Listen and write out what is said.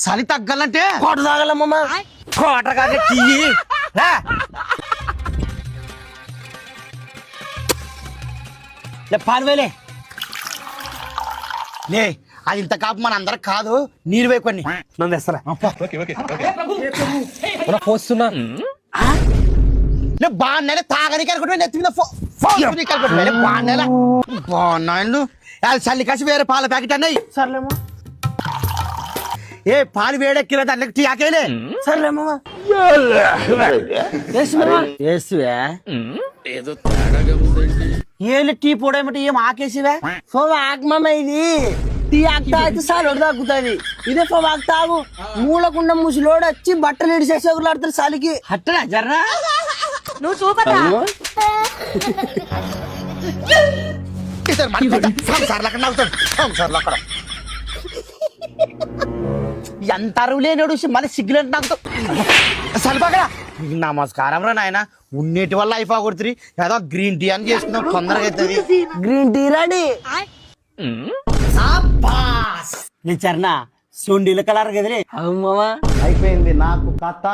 చలి తగ్గాలంటే కోట తాగలమ్మా కోట కాదు టీ పాలువేలే లే అది ఇంత కాపు మన అందరికి కాదు నీరు వేయి కొన్ని నన్ను తెస్తారా పోస్తున్నా బాగున్నాయి తాగనికి అనుకుంటే నెత్తి మీద బాగున్నాయి బాగున్నాయి చల్లి కాసి వేరే పాల ప్యాకెట్ అన్నాయి సర్లేమో ఏ పాలు వేడెక్కిన దాంట్లో టీ ఆకేలే సర్లేమో ఏదో తేడాగా ఉందండి. ఏళ్ళు టీ పొడేమంటే ఏం ఆకేసివే ఆగమమ్మ ఇది టీ ఆకుతా అయితే సార్ తగ్గుతుంది ఇదే ఫోక్ తాగు మూలకుండా ముసిలోడు వచ్చి బట్టలు ఇడిసేసి ఒకలాడతారు చలికి అట్టనా జర్రా నువ్వు సూపర్ ఎంత అరువు లేనాడు మళ్ళీ సిగ్గులంటే నాకు సరిపోగా నమస్కారం రా నాయన ఉన్నేటి వల్ల అయిపో కొడుతుంది ఏదో గ్రీన్ టీ అని చేస్తున్నాం తొందరగా అవుతుంది గ్రీన్ టీ రెడీ నీ చర్ణ సొండీల కలర్ కదలే అమ్మమ్మా అయిపోయింది నాకు కథ